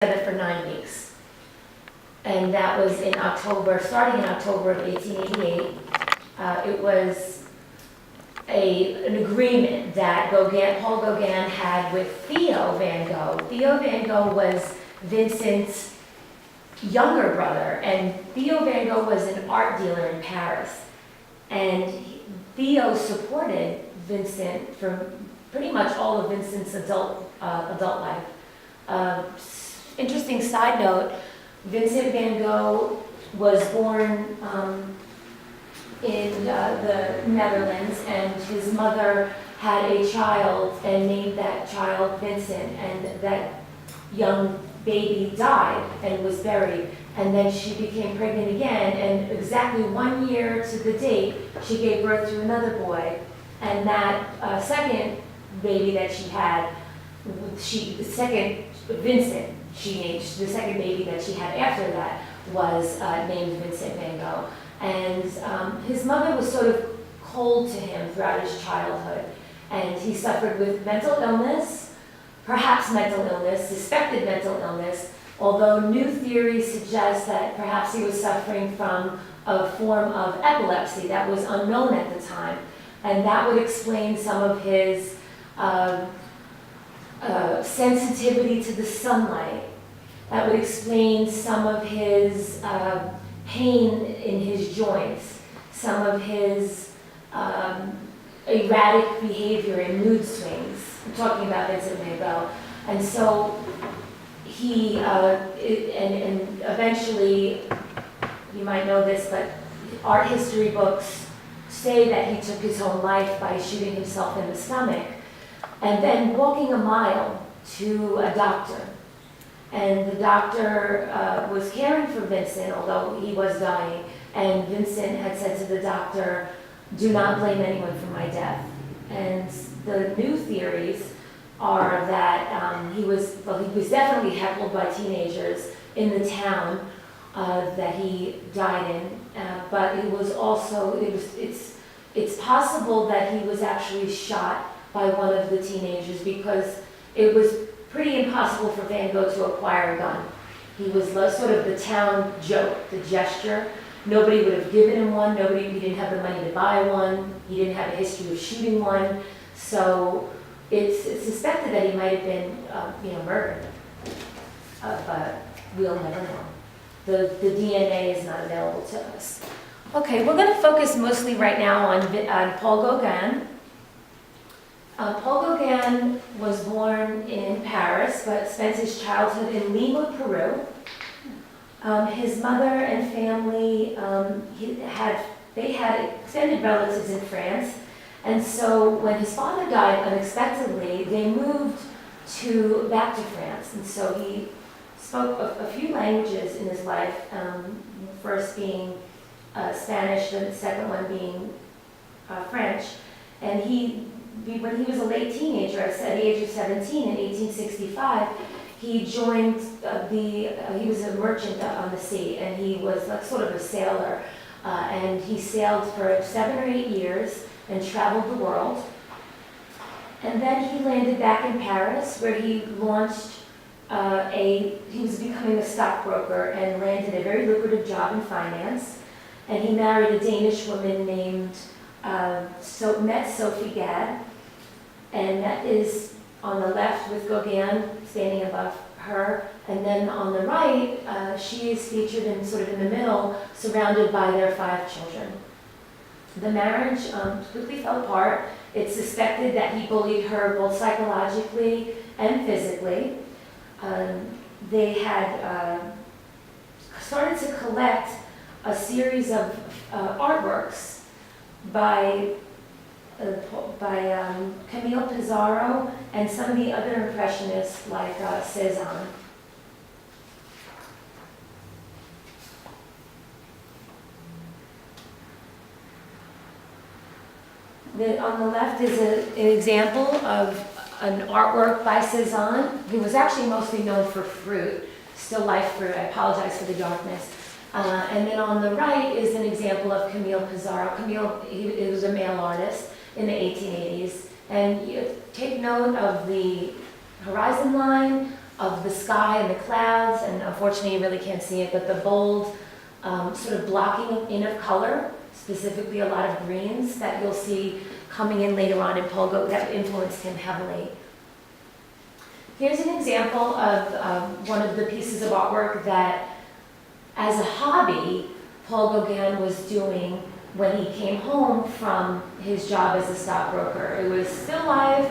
together for 9 weeks. And that was in October, starting in October of 1888. It was an agreement that Paul Gauguin had with Theo Van Gogh. Theo Van Gogh was Vincent's younger brother, and Theo Van Gogh was an art dealer in Paris. And Theo supported Vincent for pretty much all of Vincent's adult life. Interesting side note, Vincent Van Gogh was born in the Netherlands, and his mother had a child and named that child Vincent, and that young baby died and was buried. And then she became pregnant again, and exactly 1 year to the date, she gave birth to another boy. And that second baby that she had, Vincent, the second baby that she had after that was named Vincent Van Gogh. And his mother was sort of cold to him throughout his childhood. And he suffered with mental illness, perhaps mental illness, suspected mental illness, although new theories suggest that perhaps he was suffering from a form of epilepsy that was unknown at the time. And that would explain some of his sensitivity to the sunlight. That would explain some of his pain in his joints, some of his erratic behavior and mood swings. I'm talking about Vincent Van Gogh. And so he, and eventually, you might know this, but art history books say that he took his own life by shooting himself in the stomach and then walking a mile to a doctor. And the doctor was caring for Vincent, although he was dying, and Vincent had said to the doctor, "Do not blame anyone for my death." And the new theories are that he was definitely heckled by teenagers in the town that he died in, but it was also, it's possible that he was actually shot by one of the teenagers, because it was pretty impossible for Van Gogh to acquire a gun. He was sort of the town joke, the gesture. Nobody would have given him one. He didn't have the money to buy one. He didn't have a history of shooting one. So it's suspected that he might have been, murdered. But we'll never know. The DNA is not available to us. Okay, we're going to focus mostly right now on Paul Gauguin. Paul Gauguin was born in Paris, but spent his childhood in Lima, Peru. His mother and family, they had extended relatives in France, and so when his father died unexpectedly, they moved back to France, and so he spoke a few languages in his life, first being Spanish, the second one being French, and when he was a late teenager, at the age of 17 in 1865, he joined he was a merchant on the sea, and he was like sort of a sailor, and he sailed for 7 or 8 years and traveled the world. And then he landed back in Paris, where he launched he was becoming a stockbroker and landed a very lucrative job in finance. And he married a Danish woman named Sophie Gad, and that is on the left with Gauguin standing above her, and then on the right, she is featured in the middle, surrounded by their 5 children. The marriage quickly fell apart. It's suspected that he bullied her both psychologically and physically. They had started to collect a series of artworks by Camille Pissarro and some of the other impressionists like Cézanne. On the left is an example of an artwork by Cézanne, who was actually mostly known for fruit, still life fruit. I apologize for the darkness. And then on the right is an example of Camille Pissarro. He was a male artist in the 1880s. And you take note of the horizon line, of the sky and the clouds, and unfortunately you really can't see it, but the bold sort of blocking in of color, specifically a lot of greens that you'll see coming in later on in Paul Gauguin that influenced him heavily. Here's an example of one of the pieces of artwork that, as a hobby, Paul Gauguin was doing when he came home from his job as a stockbroker. It was still life.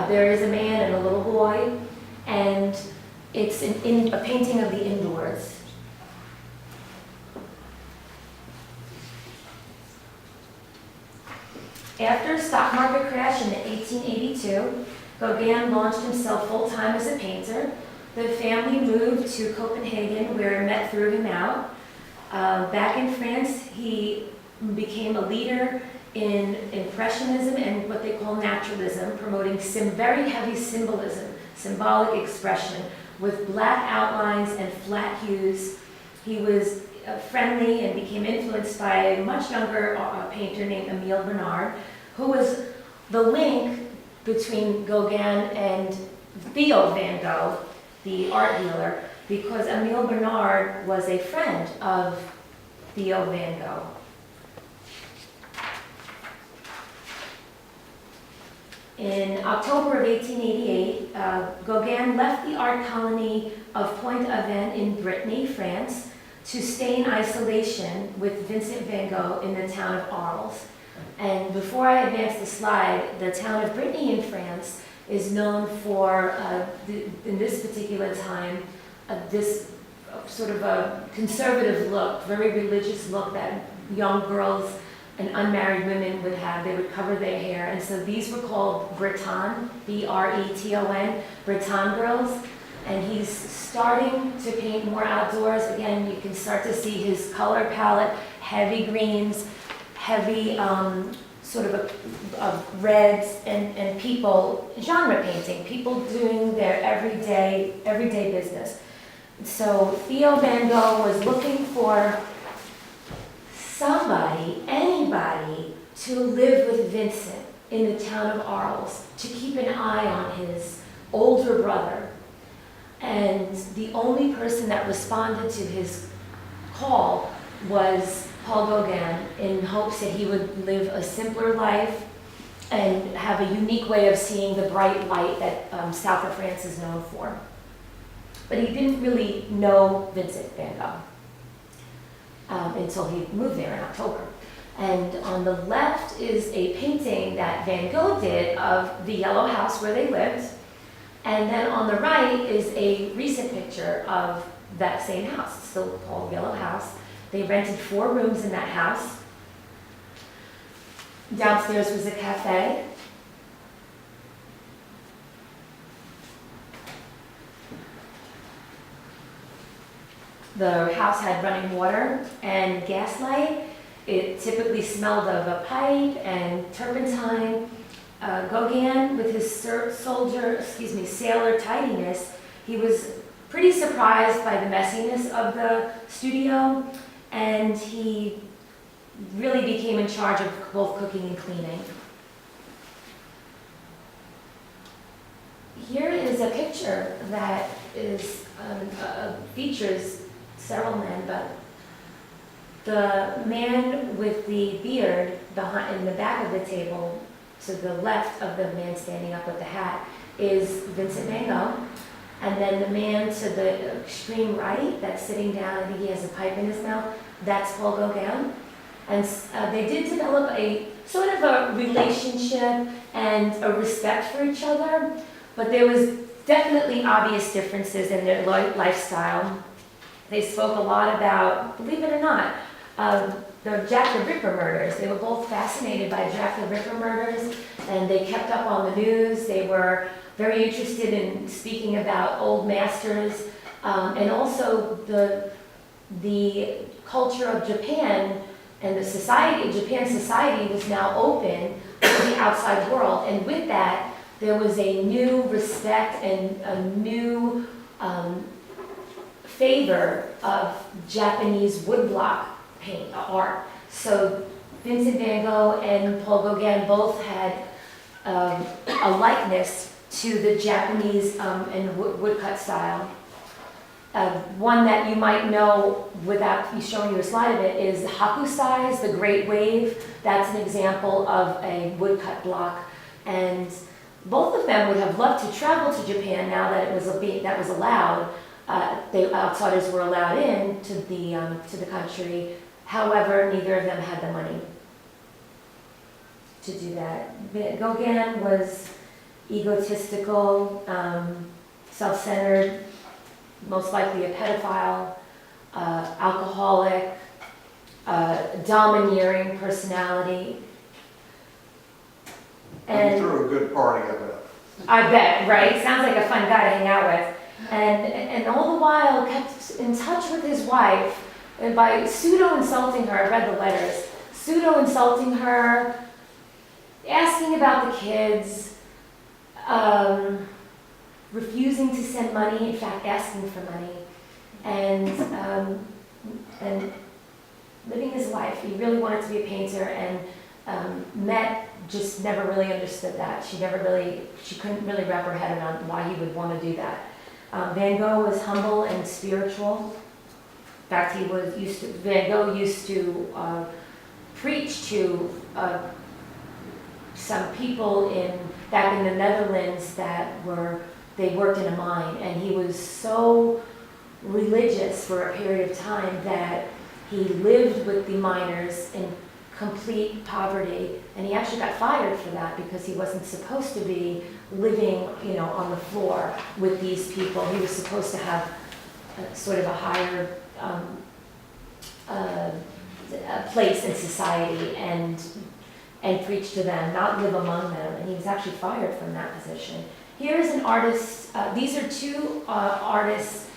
There is a man and a little boy, and it's a painting of the indoors. After a stock market crash in 1882, Gauguin launched himself full-time as a painter. The family moved to Copenhagen, where Met threw him out. Back in France, he became a leader in Impressionism and what they call naturalism, promoting very heavy symbolism, symbolic expression, with black outlines and flat hues. He was friendly and became influenced by a much younger painter named Emile Bernard, who was the link between Gauguin and Theo Van Gogh, the art dealer, because Emile Bernard was a friend of Theo Van Gogh. In October of 1888, Gauguin left the art colony of Pointe-Aven in Brittany, France, to stay in isolation with Vincent van Gogh in the town of Arles. And before I advance the slide, the town of Brittany in France is known for, in this particular time, this sort of a conservative look, very religious look that young girls and unmarried women would have. They would cover their hair. And so these were called Breton, B-R-E-T-O-N, Breton girls. And he's starting to paint more outdoors. Again, you can start to see his color palette, heavy greens, heavy sort of reds, and people, genre painting, people doing their everyday business. So Theo Van Gogh was looking for somebody, anybody, to live with Vincent in the town of Arles, to keep an eye on his older brother. And the only person that responded to his call was Paul Gauguin, in hopes that he would live a simpler life and have a unique way of seeing the bright light that south of France is known for. But he didn't really know Vincent van Gogh until he moved there in October. And on the left is a painting that Van Gogh did of the yellow house where they lived. And then on the right is a recent picture of that same house, still called Yellow House. They rented 4 rooms in that house. Downstairs was a cafe. The house had running water and gas light. It typically smelled of a pipe and turpentine. Gauguin, with his sailor tidiness, he was pretty surprised by the messiness of the studio, and he really became in charge of both cooking and cleaning. Here is a picture that is features several men, but the man with the beard in the back of the table, to the left of the man standing up with the hat, is Vincent van Gogh. And then the man to the extreme right that's sitting down, I think he has a pipe in his mouth, that's Paul Gauguin. And they did develop a sort of a relationship and a respect for each other, but there was definitely obvious differences in their lifestyle. They spoke a lot about, believe it or not, the Jack the Ripper murders. They were both fascinated by Jack the Ripper murders, and they kept up on the news. They were very interested in speaking about old masters, and also the culture of Japan and the society. Japan's society was now open to the outside world, and with that, there was a new respect and a new favor of Japanese woodblock paint art. So Vincent van Gogh and Paul Gauguin both had a likeness to the Japanese and woodcut style. One that you might know without me showing you a slide of it is Hakusai's The Great Wave. That's an example of a woodcut block. And both of them would have loved to travel to Japan now that that was allowed. Outsiders were allowed in to the country. However, neither of them had the money to do that. Gauguin was egotistical, self-centered, most likely a pedophile, alcoholic, domineering personality. And he threw a good party of it. I bet, right? Sounds like a fun guy to hang out with. And all the while kept in touch with his wife, and by pseudo-insulting her, I read the letters, pseudo-insulting her, asking about the kids, refusing to send money, in fact asking for money, and living his life. He really wanted to be a painter, and just never really understood that. She couldn't really wrap her head around why he would want to do that. Van Gogh was humble and spiritual. In fact, Van Gogh used to preach to some people back in the Netherlands they worked in a mine, and he was so religious for a period of time that he lived with the miners in complete poverty, and he actually got fired for that because he wasn't supposed to be living, on the floor with these people. He was supposed to have sort of a higher place in society and preach to them, not live among them. And he was actually fired from that position. Here's an artist. These are two artists.